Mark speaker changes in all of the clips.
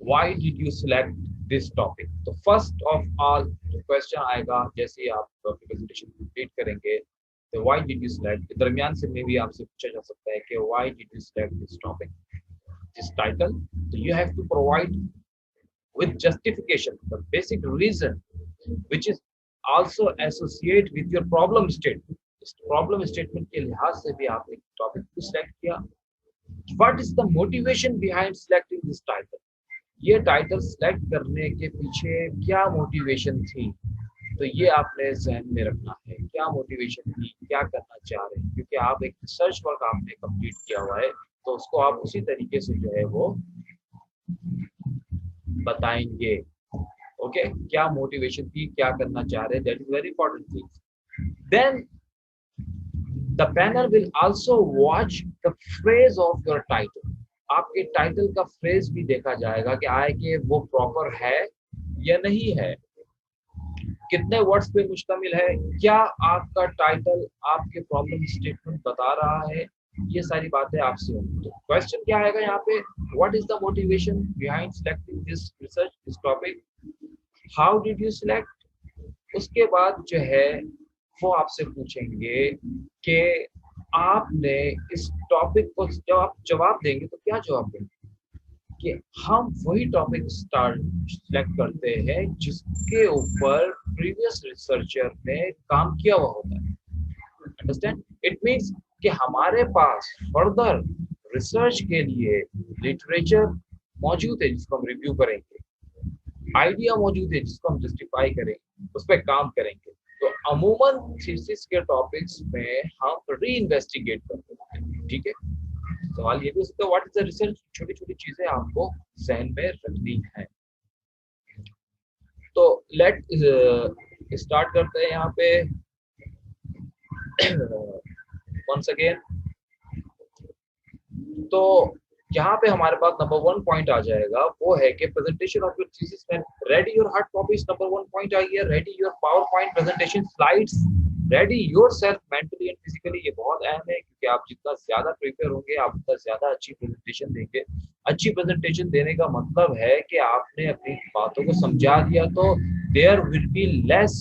Speaker 1: why did you select this topic? तो first of all question आएगा जैसे ही आप अपनी प्रेजेंटेशन कंप्लीट करेंगे, तो why did you select, दरमियान से में भी आपसे पूछा जा सकता है कि why did you select this topic, this title. So you have to provide with justification the basic reason which is also associate with your problem statement. इस प्रॉब्लम स्टेटमेंट के लिहाज से भी आपने टॉपिक को सिलेक्ट किया. What is the motivation behind selecting this title, ये title select करने के पीछे क्या मोटिवेशन थी, तो ये आपने जहन में रखना है. क्या मोटिवेशन थी, क्या करना चाह रहे हैं, क्योंकि आप एक रिसर्च वर्क आपने कंप्लीट किया हुआ है, तो उसको आप उसी तरीके से जो है वो बताएंगे. ओके, क्या मोटिवेशन थी, क्या करना चाह रहे हैं, that is very important thing. Then the panel will also watch the phrase of your title. आपके टाइटल का फ्रेज भी देखा जाएगा कि आए कि वो प्रॉपर है या नहीं है, कितने वर्ड्स पे मुश्तमिल है, क्या आपका टाइटल आपके प्रॉब्लम स्टेटमेंट बता रहा है, ये सारी बातें आपसे होंगी. तो क्वेश्चन क्या आएगा यहाँ पे, what is the motivation behind selecting this research, this topic, how did you select. उसके बाद जो है वो आपसे पूछेंगे कि आपने इस टॉपिक को जब आप जवाब देंगे तो क्या जवाब देंगे, कि हम वही टॉपिक स्टार्ट सिलेक्ट करते हैं जिसके ऊपर प्रीवियस रिसर्चर ने काम किया हुआ होता है. अंडरस्टैंड, इट मींस कि हमारे पास फर्दर रिसर्च के लिए लिटरेचर मौजूद है जिसको हम रिव्यू करेंगे, आइडिया मौजूद है जिसको हम जस्टिफाई करेंगे, उस पर काम करेंगे. तो अमूमन थीसिस के टॉपिक्स में हम री इन्वेस्टिगेट करते हैं. ठीक है, सवाल ये भी हो सकता है व्हाट इज द रिसर्च, छोटी छोटी चीजें आपको जहन में रखनी है. तो लेट स्टार्ट करते हैं यहाँ पे वंस अगेन. तो यहाँ पे हमारे पास नंबर 1 पॉइंट आ जाएगा, वो है कि प्रेजेंटेशन ऑफ योर थीसिस में ready your hard copies. Number 1 point आई है, ready your PowerPoint presentation slides, ready yourself mentally and physically. ये बहुत अहम है क्योंकि आप जितना ज्यादा प्रिपेयर होंगे आप उतना ज्यादा अच्छी प्रेजेंटेशन देंगे. अच्छी प्रेजेंटेशन देने का मतलब है कि आपने अपनी बातों को समझा दिया, तो there will be less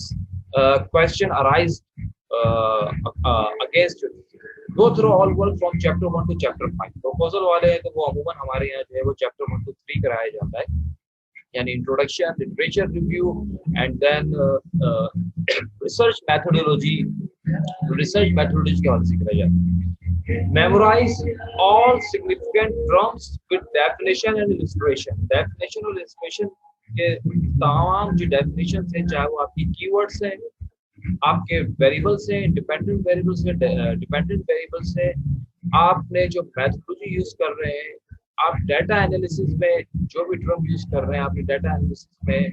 Speaker 1: question arise against. Go through all work from chapter 1 to chapter 5. Proposal वाले हैं तो वो अमूमन हमारे यहाँ जो है वो चैप्टर 1 टू 3 कराया जाता है, यानी introduction, literature review, and then research methodology. Research methodology के हवाले से कराया जाता है. Memorise all significant terms with definition and illustration. Definition और इलस्ट्रेशन के तमाम जो डेफिनेशन है, चाहे वो आपकी कीवर्ड्स हैं, आपके वेरिएबल्स हैं, इंडिपेंडेंट वेरिएबल्स हैं, डिपेंडेंट वेरिएबल्स हैं, आपने जो मेथोडोलॉजी यूज कर रहे हैं, आप डाटा एनालिसिस में जो भी टर्म यूज कर रहे हैं, आपने डाटा एनालिसिस में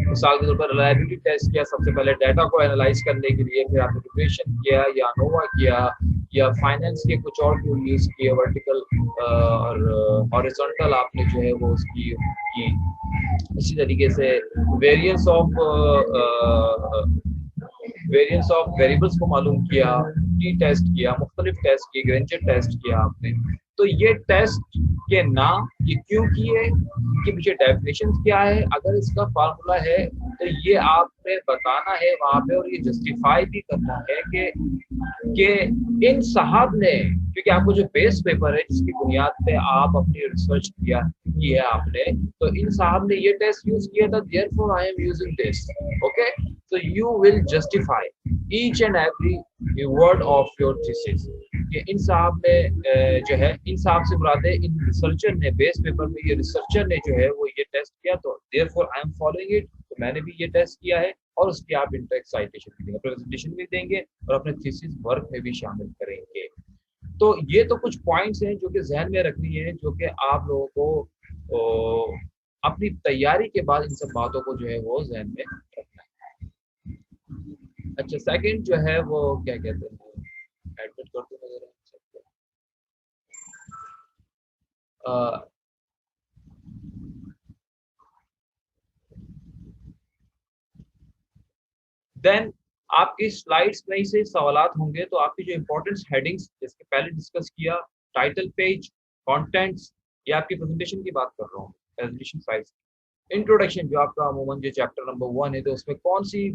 Speaker 1: मिसाल के तौर पर रिलायबिलिटी टेस्ट किया सबसे पहले डाटा को एनालाइज करने के लिए, फिर आपने रिग्रेशन किया या अनोवा किया या फाइनेंस के कुछ और टूल यूज किए, वर्टिकल और हॉरिजॉन्टल आपने जो है वो उसकी की. इसी तरीके से वेरिएंस ऑफ वेरिएबल्स को मालूम किया, टी टेस्ट किया, मुख्तलिफ टेस्ट किए, ग्रेंजर टेस्ट किया आपने. तो ये टेस्ट के नाम ये क्यों किए, इनके पीछे डेफिनेशन क्या है, अगर इसका फार्मूला है तो ये आपने बताना है वहां पे, और ये जस्टिफाई भी करना है कि इन साहब ने, क्योंकि आपको जो बेस पेपर है जिसकी बुनियाद पे आप अपनी रिसर्च किया की है आपने, तो इन साहब ने ये टेस्ट यूज किया था, therefore I am using this. Okay, so you will justify each and every word of your thesis. कि इन साहब ने जो है, इन साहब से मुराद है इन रिसर्चर ने, बेस पेपर में ये रिसर्चर ने जो है वो ये टेस्ट किया, तो therefore I am following it, तो मैंने भी ये टेस्ट किया है, और उसकी आप इंटेक्ट साइटेशन भी देंगे, प्रेजेंटेशन भी देंगे और अपने थीसिस वर्क में भी शामिल करेंगे. तो ये तो कुछ पॉइंट्स हैं जो कि जहन में रखनी है, जो कि आप लोगों को अपनी तैयारी के बाद इन सब बातों को जो है वो जहन में रखना है. अच्छा, सेकंड जो है वो क्या कहते हैं, एडमिट कर दो नजर देन आपकी स्लाइड्स में से सवालात होंगे, तो आपकी जो इंपॉर्टेंट हेडिंग्स जिसके पहले डिस्कस किया, टाइटल पेज, कंटेंट्स, ये आपकी प्रेजेंटेशन की बात कर रहा हूँ, रेजोल्यूशन फाइल्स। इंट्रोडक्शन जो आपका अमूमन जो चैप्टर नंबर 1 है, तो उसमें कौन सी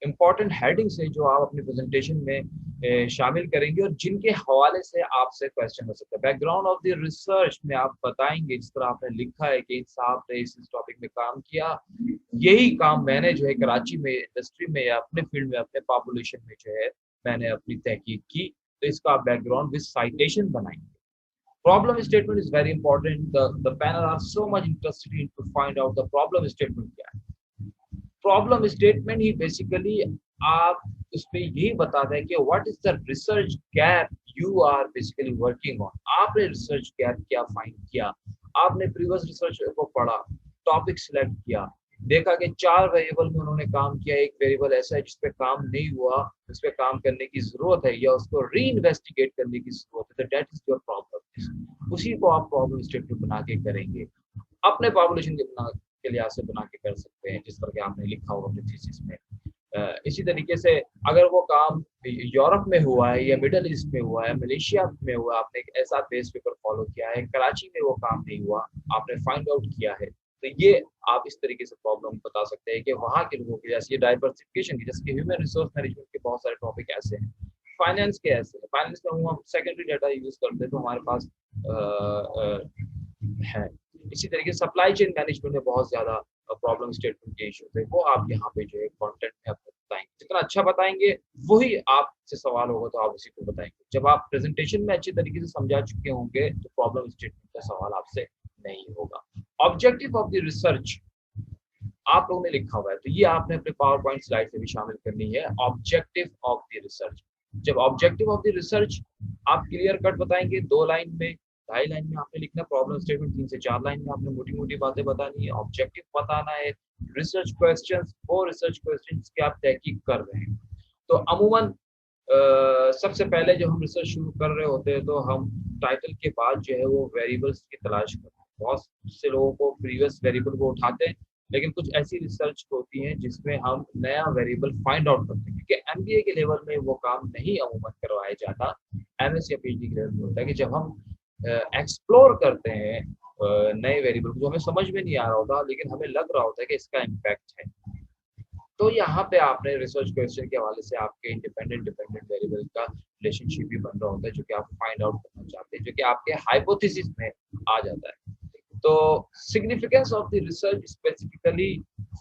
Speaker 1: इम्पॉर्टेंट हेडिंग्स है जो आप अपनी प्रेजेंटेशन में शामिल करेंगे और जिनके हवाले से आपसे क्वेश्चन हो सकता है। बैकग्राउंड ऑफ द रिसर्च में आप बताएंगे, जिस तरह आपने लिखा है कि इन साहब ने इस टॉपिक में काम किया, यही काम मैंने जो है कराची में इंडस्ट्री में या अपने फील्ड में अपने पॉपुलेशन में जो है मैंने अपनी तहकीक की, तो इसका आप बैकग्राउंड विद साइटेशन बनाएंगे। Problem statement is very important. The panel are so much interested in to find out the problem statement क्या है। प्रॉब्लम स्टेटमेंट ही बेसिकली आप उसमें यही बताता है कि what is the research gap you are basically working on. आपने research gap क्या फाइंड किया, आपने प्रीवियस रिसर्च को पढ़ा, टॉपिक सिलेक्ट किया, देखा कि 4 वेरिएबल में उन्होंने काम किया, एक वेरिएबल ऐसा है जिस पे काम नहीं हुआ, उस पे काम करने की जरूरत है या उसको री इन्वेस्टिगेट करने की जरूरत है, तो दैट इज योर प्रॉब्लम। उसी को आप प्रॉब्लम स्टेटमेंट बना के करेंगे, अपने पॉपुलेशन के लिहाज से बना के कर सकते हैं, जिस तरह के आपने लिखा होगा अपने थीसिस में। इसी तरीके से अगर वो काम यूरोप में हुआ है या मिडल ईस्ट में हुआ है, मलेशिया में हुआ, आपने एक ऐसा बेस पेपर फॉलो किया है, कराची में वो काम नहीं हुआ, आपने फाइंड आउट किया है, तो ये आप इस तरीके से प्रॉब्लम बता सकते हैं कि वहाँ के लोगों के, जैसे डाइवर्सिफिकेशन की, जैसे ह्यूमन रिसोर्स मैनेजमेंट के बहुत सारे टॉपिक ऐसे हैं, फाइनेंस के ऐसे हैं, फाइनेंस में हम सेकेंडरी डाटा यूज करते हैं तो हमारे पास है। इसी तरीके से सप्लाई चेन मैनेजमेंट में बहुत ज्यादा प्रॉब्लम स्टेटमेंट के इश्यूज है, वो आप यहाँ पे जो है कंटेंट में अपने बताएंगे, जितना अच्छा बताएंगे वही आपसे सवाल होगा तो आप उसी को बताएंगे। जब आप प्रेजेंटेशन में अच्छी तरीके से समझा चुके होंगे तो प्रॉब्लम स्टेटमेंट का सवाल आपसे नहीं होगा। ऑब्जेक्टिव ऑफ द रिसर्च आप लोगों ने लिखा हुआ है, तो ये आपने अपने पावर पॉइंट स्लाइड से भी शामिल करनी है। ऑब्जेक्टिव ऑफ द रिसर्च, जब ऑब्जेक्टिव ऑफ द रिसर्च आप क्लियर कट बताएंगे, 2 लाइन में, 2.5 लाइन में आपने लिखना प्रॉब्लम स्टेटमेंट, 3 से 4 लाइन में आपने मोटी मोटी बातें बतानी है, ऑब्जेक्टिव बताना है, रिसर्च क्वेश्चंस, वो रिसर्च क्वेश्चंस की आप तहकीक कर रहे हैं। तो अमूमन सबसे पहले जब हम रिसर्च शुरू कर रहे होते हैं तो हम टाइटल के बाद जो है वो वेरिएबल्स की तलाश करते हैं। बहुत से लोगों को प्रीवियस वेरिएबल को उठाते हैं, लेकिन कुछ ऐसी रिसर्च होती है जिसमें हम नया वेरिएबल फाइंड आउट करते हैं, क्योंकि एमबीए के लेवल में वो काम नहीं अमूमन करवाया जाता, एमएस या पीएचडी के लेवल में होता है कि जब हम एक्सप्लोर करते हैं नए वेरिएबल को, जो हमें समझ में नहीं आ रहा होता लेकिन हमें लग रहा होता है कि इसका इम्पैक्ट है, तो यहाँ पे आपने रिसर्च क्वेश्चन के हवाले से आपके इंडिपेंडेंट डिपेंडेंट वेरिएबल का रिलेशनशिप भी बन रहा होता है, जो कि आप फाइंड आउट करना चाहते हैं, जो कि आपके हाइपोथेसिस में आ जाता है। तो significance of the research specifically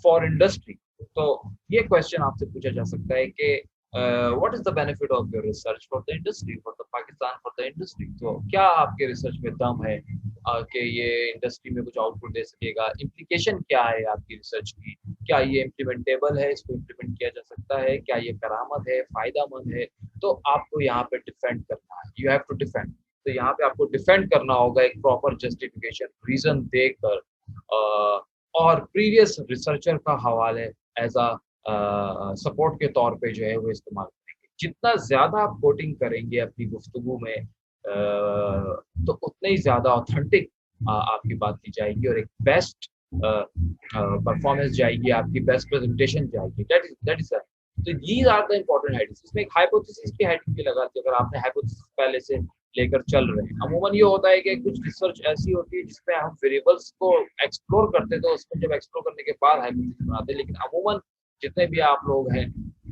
Speaker 1: for industry, तो ये क्वेश्चन आपसे पूछा जा सकता है कि what is the benefit of your research for the industry, for the Pakistan, for the industry. तो क्या आपके रिसर्च में दम है कि ये इंडस्ट्री में कुछ आउटपुट दे सकेगा, इम्प्लीकेशन क्या है आपकी रिसर्च की, क्या ये इम्प्लीमेंटेबल है, इसको इम्प्लीमेंट किया जा सकता है, क्या ये करामत है, फायदामंद है, तो आपको यहाँ पे डिफेंड करना है, यू हैव टू डिफेंड। तो यहाँ पे आपको डिफेंड करना होगा एक प्रॉपर जस्टिफिकेशन रीजन देकर, और प्रीवियस रिसर्चर का हवाले एज अ सपोर्ट के तौर पे जो है वो इस्तेमाल करेंगे। जितना ज्यादा आप कोटिंग करेंगे अपनी गुफ्तगू में तो उतने ही ज्यादा ऑथेंटिक आपकी बात की जाएगी और एक बेस्ट परफॉर्मेंस जाएगी, आपकी बेस्ट प्रेजेंटेशन जाएगी। दैट इज तो these are the important headings. इसमें एक हाइपोथेसिस की हेडिंग भी लगा दी, अगर आपने हाइपोथेसिस पहले से लेकर चल रहे हैं। अमूमन ये होता है कि कुछ रिसर्च ऐसी होती है जिसमें हम वेरिएबल्स को एक्सप्लोर करते हैं, तो उसमें जब एक्सप्लोर करने के बाद हाइपोथेसिस बनाते हैं, लेकिन अमूमन जितने भी आप लोग हैं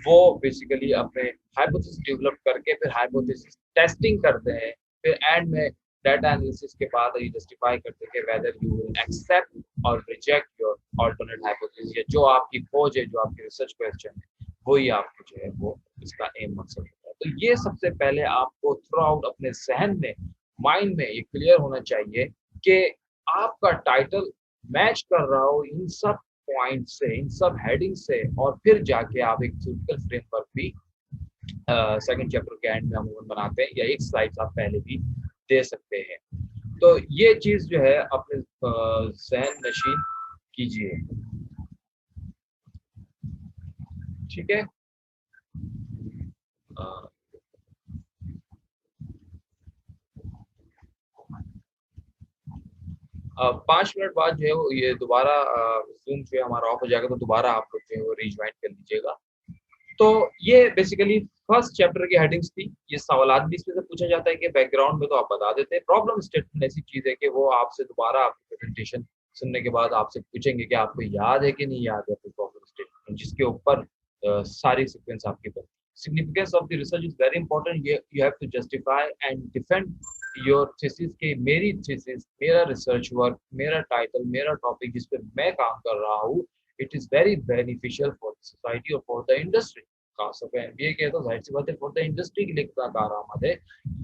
Speaker 1: वो बेसिकली अपने हाइपोथेसिस डेवलप करके फिर हाइपोथेसिस टेस्टिंग करते हैं, फिर एंड में डाटा एनालिसिस के बाद ये जस्टिफाई करते हैं कि वेदर यू विल एक्सेप्ट और रिजेक्ट योर अल्टरनेट हाइपोथेसिस, या जो आपकी खोज है, जो आपकी रिसर्च क्वेश्चन है, वही आपको जो है वो इसका एम मकसद होता है। तो ये सबसे पहले आपको थ्रू आउट अपने जहन में, माइंड में ये क्लियर होना चाहिए कि आपका टाइटल मैच कर रहा हो इन सब पॉइंट से, इन सब हेडिंग से, और फिर जाके आप एक थ्योरेटिकल फ्रेमवर्क भी सेकंड चैप्टर के एंड में अमूमन बनाते हैं, या एक स्लाइड आप पहले भी दे सकते हैं। तो ये चीज जो है अपने जहन नशीन कीजिए, ठीक है। 5 मिनट बाद जो है वो ये दोबारा जूम जो है हमारा ऑफ हो जाएगा, तो दोबारा आप लोग जो है वो रिज्वाइन कर लीजिएगा। तो ये बेसिकली फर्स्ट चैप्टर की हेडिंग्स थी, ये सवालात भी इसमें से पूछा जाता है कि बैकग्राउंड में तो आप बता देते हैं। प्रॉब्लम स्टेटमेंट ऐसी चीज है कि वो आपसे दोबारा आपकी प्रेजेंटेशन सुनने के बाद आपसे पूछेंगे कि आपको याद है कि नहीं याद है प्रॉब्लम स्टेटमेंट, जिसके ऊपर सारी सीक्वेंस आपकी बनती है। Significance of the research is very important. You have to justify and defend your thesis कि मेरी thesis, मेरा research work, मेरा title, मेरा topic जिस पे मैं काम कर रहा हूँ, it is very beneficial for the society or for the industry. खास तौर पे एमबीए के तो जाहिर सी बात है फॉर द इंडस्ट्री के लिए कितना कारआमद है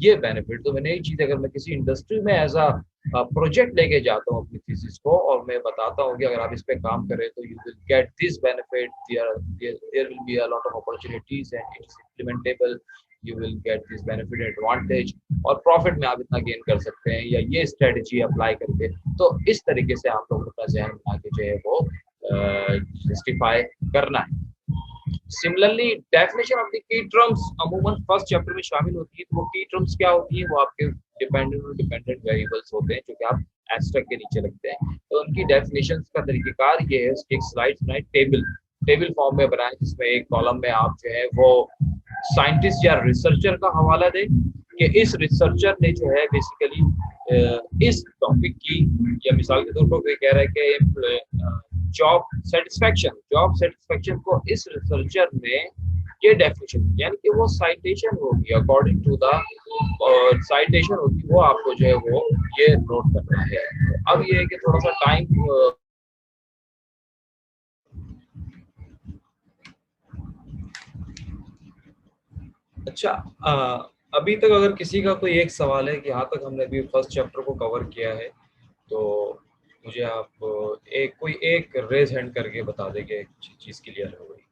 Speaker 1: ये बेनिफिट। तो मैंने एक चीज अगर मैं किसी इंडस्ट्री में एज अ प्रोजेक्ट लेके जाता हूँ अपनी थीसिस को और मैं बताता हूँ कि अगर आप इस पे काम करें तो you will get this benefit, there will be a lot of opportunities and it is implementable, you will get this benefit advantage और प्रॉफिट में आप इतना गेन कर सकते हैं या ये स्ट्रेटजी अप्लाई करके। तो इस तरीके से आप लोगों का जहन बना के जो है वो जस्टिफाई करना है। Similarly definition of the key terms अमूमन फर्स्ट चैप्टर में शामिल होती है। तो वो की टर्म्स क्या होती है, वो आपके डिपेंडेंट और डिपेंडेंट वेरिएबल्स होते हैं जो कि आप एब्स्ट्रैक्ट के नीचे लगते हैं। तो उनकी डेफिनेशन का तरीकेकार ये है, एक स्लाइड बनाए, टेबल फॉर्म में बनाए जिसमें एक कॉलम में आप जो है वो साइंटिस्ट या रिसर्चर का हवाला दें कि इस रिसर्चर ने जो है बेसिकली इस टॉपिक की, या मिसाल के तौर पर कोई कह रहा है कि जॉब सेटिस्फेक्शन को इस रिसर्चर ने ये डेफिनेशन, यानी कि वो साइटेशन होगी अकॉर्डिंग टू द साइटेशन होगी, वो आपको जो है वो ये नोट करना है। अब ये है कि थोड़ा सा टाइम अच्छा, अभी तक अगर किसी का कोई एक सवाल है कि यहाँ तक हमने अभी फर्स्ट चैप्टर को कवर किया है तो मुझे आप कोई एक रेज हैंड करके बता दें कि चीज क्लियर हो गई।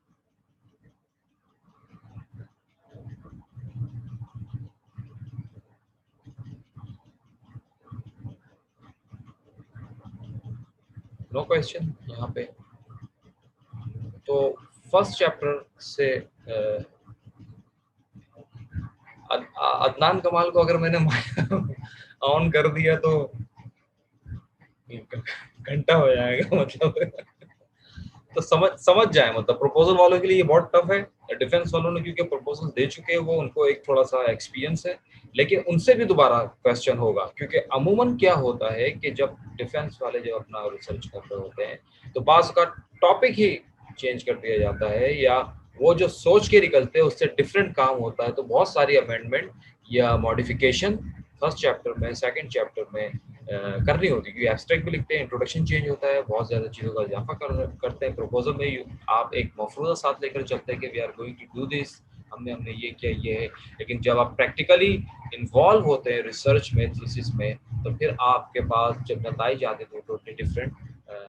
Speaker 1: नो क्वेश्चन यहाँ पे। तो फर्स्ट चैप्टर से अदनान कमाल को अगर मैंने ऑन कर दिया तो घंटा हो जाएगा मतलब। तो समझ जाए, मतलब प्रपोजल वालों के लिए ये बहुत टफ है। डिफेंस वालों ने क्योंकि प्रपोजल दे चुके हैं वो उनको एक थोड़ा सा एक्सपीरियंस है, लेकिन उनसे भी दोबारा क्वेश्चन होगा क्योंकि अमूमन क्या होता है कि जब डिफेंस वाले जब अपना रिसर्च कर रहे होते हैं तो बास का टॉपिक ही चेंज कर दिया जाता है या वो जो सोच के निकलते हैं उससे डिफरेंट काम होता है। तो बहुत सारी अमेंडमेंट या मॉडिफिकेशन फर्स्ट चैप्टर में सेकंड चैप्टर में करनी होती है क्योंकि एब्स्ट्रैक्ट भी लिखते हैं, इंट्रोडक्शन चेंज होता है, बहुत ज़्यादा चीज़ों का इजाफा करते हैं। प्रपोजल में आप एक मफरूज़ा साथ लेकर चलते हैं कि we are going to do this, हमने ये किया ये है। लेकिन जब आप प्रैक्टिकली इन्वॉल्व होते हैं रिसर्च में, थीसिस में, तो फिर आपके पास जब नताइज आते हैं तो टोटली डिफरेंट